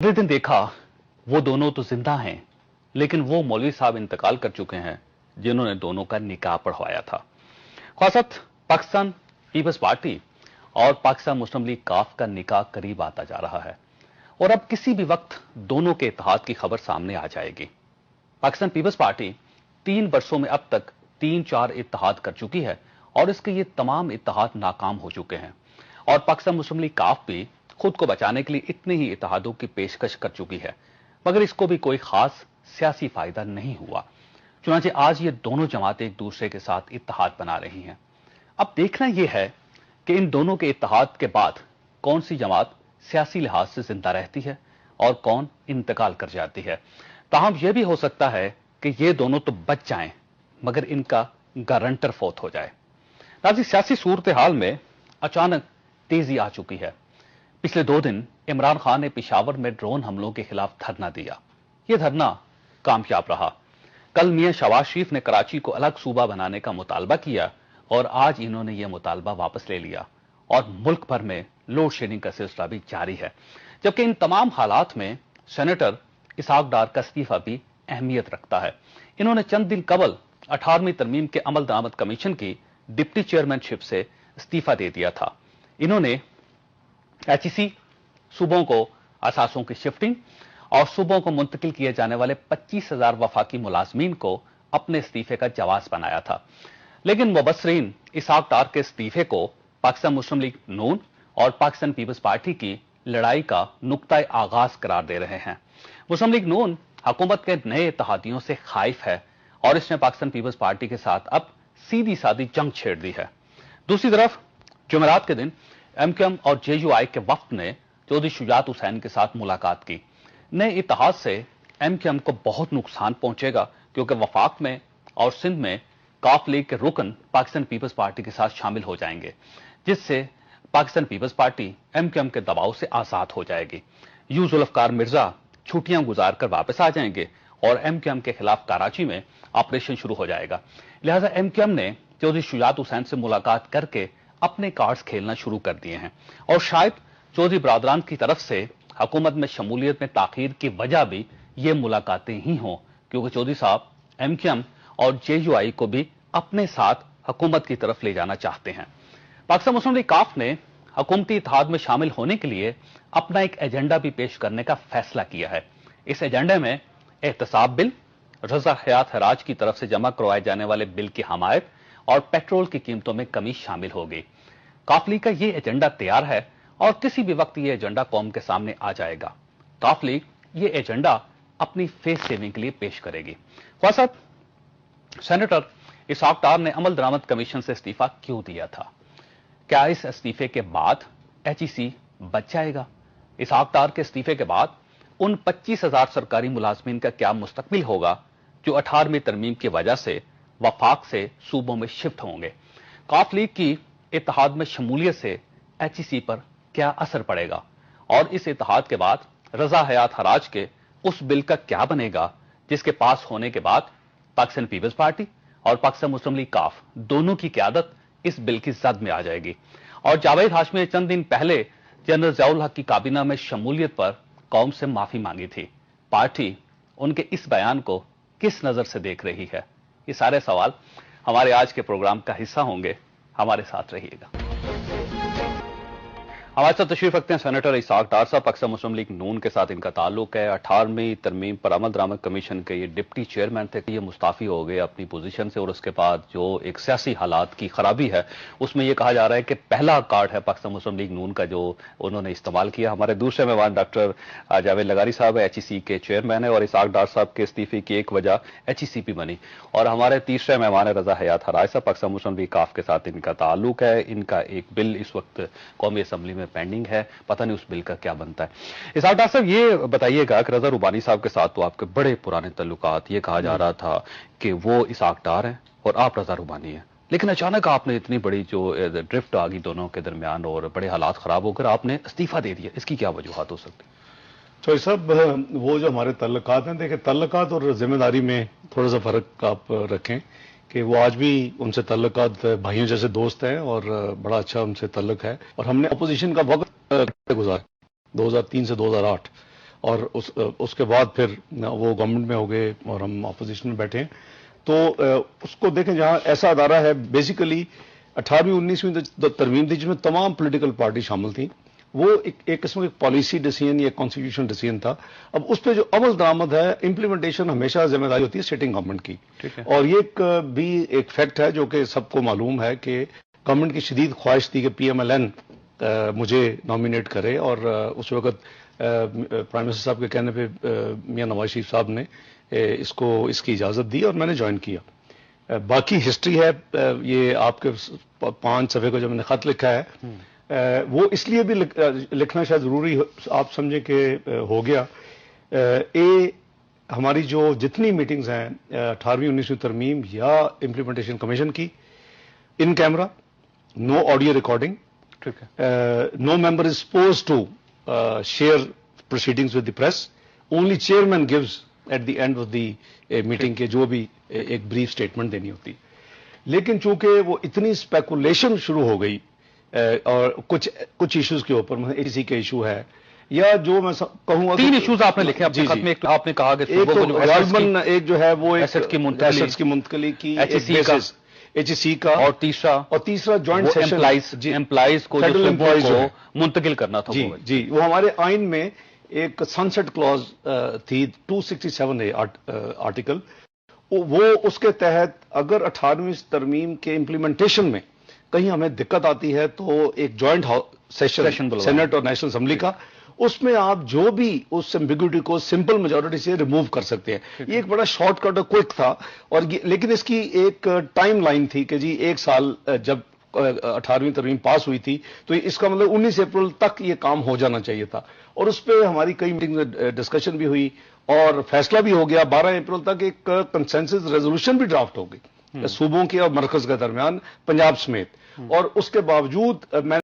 अगले दिन देखा वो दोनों तो जिंदा हैं, लेकिन वो मौलवी साहब इंतकाल कर चुके हैं जिन्होंने दोनों का निकाह पढ़वाया था। खासत पाकिस्तान पीपल्स पार्टी और पाकिस्तान मुस्लिम लीग काफ का निकाह करीब आता जा रहा है और अब किसी भी वक्त दोनों के इत्तेहाद की खबर सामने आ जाएगी। पाकिस्तान पीपल्स पार्टी 3 वर्षों में अब तक 3-4 इत्तेहाद कर चुकी है और इसके ये तमाम इत्तेहाद नाकाम हो चुके हैं और पाकिस्तान मुस्लिम लीग काफ भी खुद को बचाने के लिए इतने ही इत्तेहादों की पेशकश कर चुकी है, मगर इसको भी कोई खास सियासी फायदा नहीं हुआ। चुनांचे आज ये दोनों जमातें एक दूसरे के साथ इत्तेहाद बना रही हैं। अब देखना यह है कि इन दोनों के इत्तेहाद के बाद कौन सी जमात सियासी लिहाज से जिंदा रहती है और कौन इंतकाल कर जाती है। ताहम यह भी हो सकता है कि ये दोनों तो बच जाएं, मगर इनका गारंटर फौत हो जाए। नाज़रीन, सियासी सूरत हाल में अचानक तेजी आ चुकी है। पिछले 2 दिन इमरान खान ने पेशावर में ड्रोन हमलों के खिलाफ धरना दिया। यह धरना कामयाब रहा। कल मियां शहबाज शरीफ ने कराची को अलग सूबा बनाने का मुतालबा किया और आज इन्होंने यह मुतालबा वापस ले लिया और मुल्क भर में लोड शेडिंग का सिलसिला भी जारी है। जबकि इन तमाम हालात में सेनेटर इसहाक डार का इस्तीफा भी अहमियत रखता है। इन्होंने चंद दिन कबल 18वीं तरमीम के अमल दरामद कमीशन की डिप्टी चेयरमैनशिप से इस्तीफा दे दिया था। इन्होंने एचईसी, सूबों को असासों की शिफ्टिंग और सूबों को मुंतकिल किए जाने वाले 25,000 वफाकी मुलाजमीन को अपने इस्तीफे का जवाब बनाया था। लेकिन मुबस्सरीन इसहाक डार के इस्तीफे को पाकिस्तान मुस्लिम लीग नून और पाकिस्तान पीपल्स पार्टी की लड़ाई का नुक्ता आगाज करार दे रहे हैं। मुस्लिम लीग नून हुकूमत के नए इत्तेहादियों से खाइफ है और इसने पाकिस्तान पीपल्स पार्टी के साथ अब सीधी सादी जंग छेड़ दी है। दूसरी तरफ जुमेरात के दिन एमक्यूएम और जेयूआई के वफ्द ने चौधरी शुजात हुसैन के साथ मुलाकात की। नए इत्तेहाद से एमक्यूएम को बहुत नुकसान पहुंचेगा, क्योंकि वफाक में और सिंध में काफ लीग के रुकन पाकिस्तान पीपल्स पार्टी के साथ शामिल हो जाएंगे, जिससे पाकिस्तान पीपल्स पार्टी एमक्यूएम के दबाव से आजाद हो जाएगी। यू जुल्फकार मिर्जा छुट्टियां गुजारकर वापस आ जाएंगे और एमक्यूएम के खिलाफ कराची में ऑपरेशन शुरू हो जाएगा। लिहाजा एमक्यूएम ने चौधरी शुजात हुसैन से मुलाकात करके अपने कार्ड्स खेलना शुरू कर दिए हैं और शायद चौधरी बरादरान की तरफ से हुकूमत में शमूलियत में ताखीर की वजह भी ये मुलाकातें ही हों, क्योंकि चौधरी साहब एमक्यूएम और जेयूआई को भी अपने साथ हुकूमत की तरफ ले जाना चाहते हैं। पाकिस्तान मुस्लिम लीग काफ ने हुकूमती इत्तेहाद में शामिल होने के लिए अपना एक एजेंडा भी पेश करने का फैसला किया है। इस एजेंडे में एहतसाब बिल, रजा हयात हराज की तरफ से जमा करवाए जाने वाले बिल की हमायत और पेट्रोल की कीमतों में कमी शामिल होगी। काफ लीग का यह एजेंडा तैयार है और किसी भी वक्त यह एजेंडा कौम के सामने आ जाएगा। काफ लीग यह एजेंडा अपनी फेस सेविंग के लिए पेश करेगी। खासत सेनेटर इसहाक डार ने अमल दरामद कमीशन से इस्तीफा क्यों दिया था? क्या इस इस्तीफे के बाद एचईसी बच जाएगा? इसहाक डार के इस्तीफे के बाद उन 25,000 सरकारी मुलाजमीन का क्या मुस्तकबिल होगा जो 18वीं तरमीम की वजह से वफाक से सूबों में शिफ्ट होंगे? काफ लीग की इत्तेहाद में शमूलियत से एचईसी पर क्या असर पड़ेगा और इस इत्तेहाद के बाद रजा हयात हराज के उस बिल का क्या बनेगा जिसके पास होने के बाद पाकिस्तान पीपल्स पार्टी और पाकिस्तान मुस्लिम लीग काफ दोनों की क़यादत इस बिल की जद में आ जाएगी। और जावेद हाशमी ने चंद दिन पहले जनरल ज़ियाउल हक की काबीना में शमूलियत पर कौम से माफी मांगी थी। पार्टी उनके इस बयान को किस नजर से देख रही है? ये सारे सवाल हमारे आज के प्रोग्राम का हिस्सा होंगे। हमारे साथ रहिएगा। हमारे साथ तशरीफ रखते हैं सेनेटर इसहाक डार साहब। पाकिस्तान मुस्लिम लीग नून के साथ इनका ताल्लुक है। 18वीं तरमीम पर अमल दरामद कमीशन के ये डिप्टी चेयरमैन थे। ये मुस्ताफी हो गए अपनी पोजीशन से और उसके बाद जो एक सियासी हालात की खराबी है उसमें यह कहा जा रहा है कि पहला कार्ड है पाकिस्तान मुस्लिम लीग नून का जो उन्होंने इस्तेमाल किया। हमारे दूसरे मेहमान डॉक्टर जावेद लगारी साहब एचईसी के चेयरमैन है और इसहाक डार साहब के इस्तीफे की एक वजह एचईसी भी बनी। और हमारे तीसरे मेहमान है रजा हयात हराज साहब। पाकिस्तान मुस्लिम लीग काफ के साथ इनका ताल्लुक है। इनका एक बिल इस वक्त कौमी असम्बली में पेंडिंग है, पता नहीं उस बिल का क्या बनता है। इसहाक डार साहब, ये बताइएगा कि रजा रुबानी साहब के साथ तो आपके बड़े पुराने तल्लुकात, ये कहा जा रहा था कि वो इसहाक डार हैं और आप रजा रुबानी हैं, लेकिन अचानक आपने इतनी बड़ी जो ड्रिफ्ट आ गई दोनों के दरमियान और बड़े हालात खराब होकर आपने इस्तीफा दे दिया। इसकी क्या वजूहात हो सकती? चौधरी साहब, वो जो हमारे तल्लुकात हैं, देखिए तल्लुकात और जिम्मेदारी में थोड़ा सा फर्क आप रखें कि वो आज भी उनसे तल्लुकात भाइयों जैसे दोस्त हैं और बड़ा अच्छा उनसे तल्लुक है। और हमने अपोजिशन का वक्त गुजारा 2003 से 2008 اور اس کے بعد پھر وہ گورنمنٹ میں ہو گئے اور ہم اپوزیشن میں بیٹھے ہیں. تو اس کو دیکھیں جہاں ایسا ادارہ ہے بیسیکلی 18ویں 19ویں ترمیم تھی جس میں تمام پولیٹیکل پارٹی شامل تھیں. وہ ایک قسم کی پالیسی ڈیسیژن یا کانسٹیٹیوشن ڈیسیژن تھا. اب اس پہ جو عمل درآمد ہے امپلیمنٹیشن ہمیشہ ذمہ داری ہوتی ہے سٹنگ گورنمنٹ کی. اور یہ بھی ایک فیکٹ ہے جو کہ سب کو معلوم ہے کہ گورنمنٹ کی شدید خواہش تھی کہ پی ایم ایل این مجھے نامینیٹ کرے اور اس وقت پرائم منسٹر صاحب کے کہنے پہ میاں نواز شریف صاحب نے اس کی اجازت دی اور میں نے جوائن کیا. باقی ہسٹری ہے. یہ آپ کے 5 صفحے کو جو میں نے خط لکھا ہے وہ اس لیے بھی لکھنا شاید ضروری آپ سمجھیں کہ ہو گیا. ہماری جو جتنی میٹنگز ہیں 18ویں 19ویں ترمیم یا امپلیمنٹیشن کمیشن کی in camera no audio recording no member is supposed to share proceedings with the press only chairman gives at the end of the meeting کے جو بھی ایک بریف اسٹیٹمنٹ دینی ہوتی. لیکن چونکہ وہ اتنی اسپیکولیشن شروع ہو گئی اور کچھ ایشوز کے اوپر اے سی کا ایشو ہے یا جو میں کہوں گا 3 ایشوز آپ نے لکھے اپنے خط میں. آپ نے کہا کہ ایک جو ہے وہ ایسٹ کی منتقلی کی ایچ سی کا اور تیسرا جوائنٹ سیشن امپلائیز کو منتقل کرنا تھا. جی وہ ہمارے آئین میں ایک سن سیٹ کلوز تھی 267A آرٹیکل. وہ اس کے تحت اگر 18ویں ترمیم کے امپلیمنٹیشن میں کہیں ہمیں دقت آتی ہے تو ایک جوائنٹ سیشن سینٹ اور نیشنل اسمبلی کا اس میں آپ جو بھی اس ایمبیگوٹی کو سمپل میجورٹی سے ریموو کر سکتے ہیں. یہ ایک بڑا شارٹ کٹ اور کوئک تھا اور لیکن اس کی ایک ٹائم لائن تھی کہ جی 1 سال جب 18ویں ترمیم پاس ہوئی تھی تو اس کا مطلب 19 اپریل تک یہ کام ہو جانا چاہیے تھا. اور اس پہ ہماری کئی میٹنگ ڈسکشن بھی ہوئی اور فیصلہ بھی ہو گیا. 12 اپریل تک ایک کنسنسس ریزولوشن بھی ڈرافٹ ہو گئی صوبوں کے اور مرکز کے درمیان پنجاب سمیت. اور اس کے باوجود میں